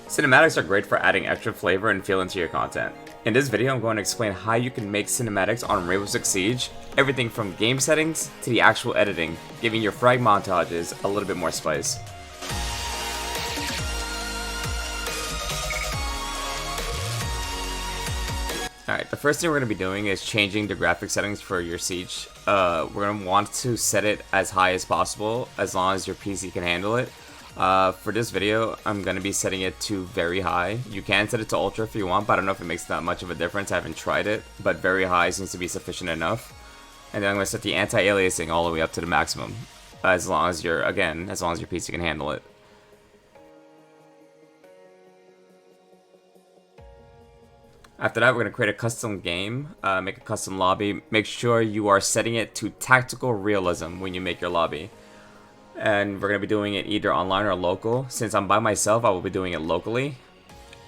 Cinematics are great for adding extra flavor and feel into your content. In this video, I'm going to explain how you can make cinematics on Rainbow Six Siege, everything from game settings to the actual editing, giving your frag montages a little bit more spice. Alright, the first thing we're going to be doing is changing the graphic settings for your Siege. We're going to want to set it as high as possible, as long as your PC can handle it. For this video, I'm going to be setting it to very high. You can set it to ultra if you want, but I don't know if it makes that much of a difference. I haven't tried it, but very high seems to be sufficient enough. And then I'm going to set the anti-aliasing all the way up to the maximum, as long as your PC can handle it. After that, we're going to create a custom game, make a custom lobby. Make sure you are setting it to tactical realism when you make your lobby. And we're going to be doing it either online or local. Since I'm by myself, I will be doing it locally.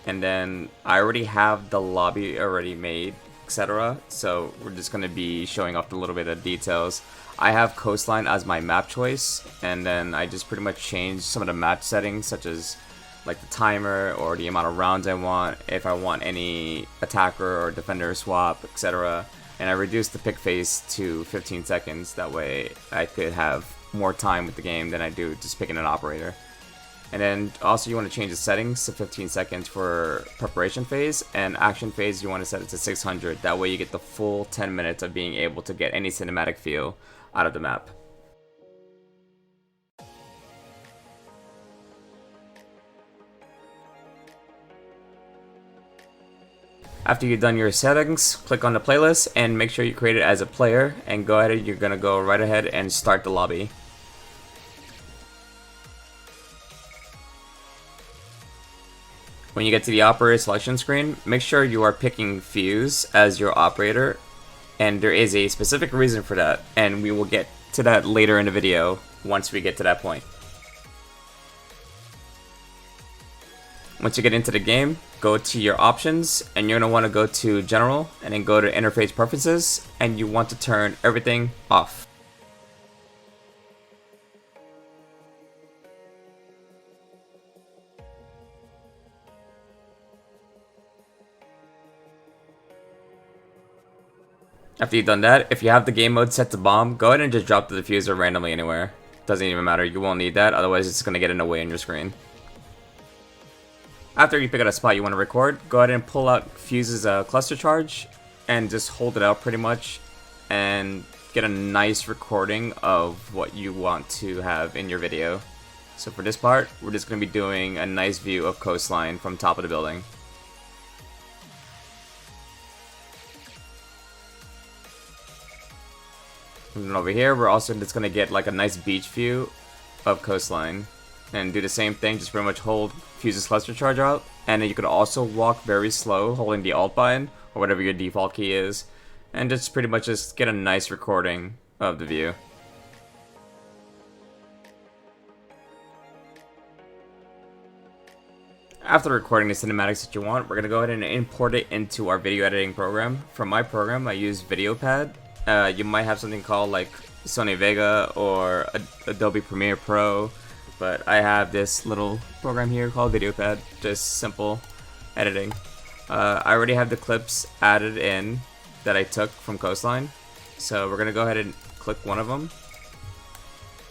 And then I already have the lobby already made, etc. So we're just going to be showing off a little bit of details. I have coastline as my map choice. And then I just pretty much changed some of the map settings, such as like the timer or the amount of rounds I want, if I want any attacker or defender swap, etc. And I reduced the pick phase to 15 seconds. That way I could have more time with the game than I do just picking an operator. And then also you want to change the settings to 15 seconds for preparation phase, and action phase you want to set it to 600. That way you get the full 10 minutes of being able to get any cinematic feel out of the map. After you've done your settings, click on the playlist and make sure you create it as a player, and go ahead, you're gonna go right ahead and start the lobby. When you get to the operator selection screen, make sure you are picking Fuse as your operator, and there is a specific reason for that, and we will get to that later in the video once we get to that point. Once you get into the game, go to your options, and you're going to want to go to General, and then go to Interface Preferences, and you want to turn everything off. After you've done that, if you have the game mode set to bomb, go ahead and just drop the diffuser randomly anywhere. Doesn't even matter, you won't need that, otherwise it's going to get in the way on your screen. After you pick out a spot you want to record, go ahead and pull out Fuse's cluster charge and just hold it out pretty much and get a nice recording of what you want to have in your video. So for this part, we're just going to be doing a nice view of coastline from top of the building. And then over here, we're also just going to get like a nice beach view of coastline. And do the same thing, just pretty much hold Fuse's cluster charge out, and then you could also walk very slow holding the alt button or whatever your default key is, and just pretty much just get a nice recording of the view. After recording the cinematics that you want, we're going to go ahead and import it into our video editing program. For my program, I use VideoPad. You might have something called like Sony Vega or Adobe Premiere Pro, but I have this little program here called VideoPad, just simple editing. I already have the clips added in that I took from Coastline, so we're gonna go ahead and click one of them.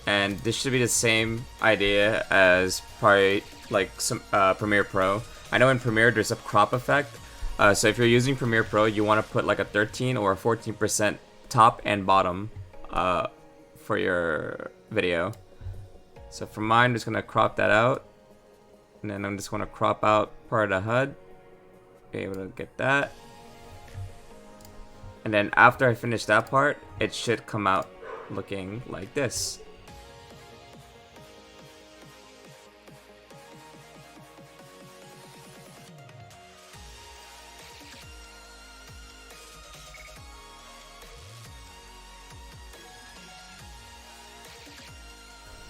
And this should be the same idea as probably like some Premiere Pro. I know in Premiere there's a crop effect, so if you're using Premiere Pro, you want to put like a 13 or a 14% top and bottom for your video. So for mine, I'm just going to crop that out, and then I'm just going to crop out part of the HUD, be able to get that. And then after I finish that part, it should come out looking like this.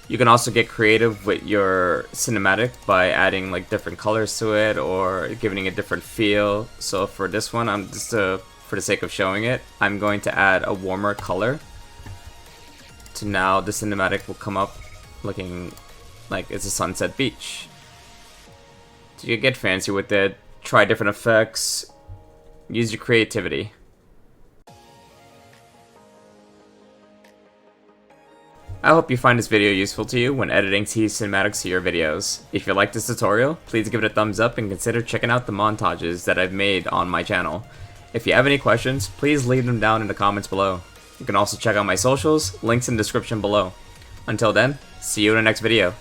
You can also get creative with your cinematic by adding like different colors to it or giving it a different feel. So for this one, I'm just for the sake of showing it, I'm going to add a warmer color. So now the cinematic will come up looking like it's a sunset beach. You can get fancy with it, try different effects, use your creativity. I hope you find this video useful to you when editing key cinematics to your videos. If you like this tutorial, please give it a thumbs up and consider checking out the montages that I've made on my channel. If you have any questions, please leave them down in the comments below. You can also check out my socials, links in the description below. Until then, see you in the next video.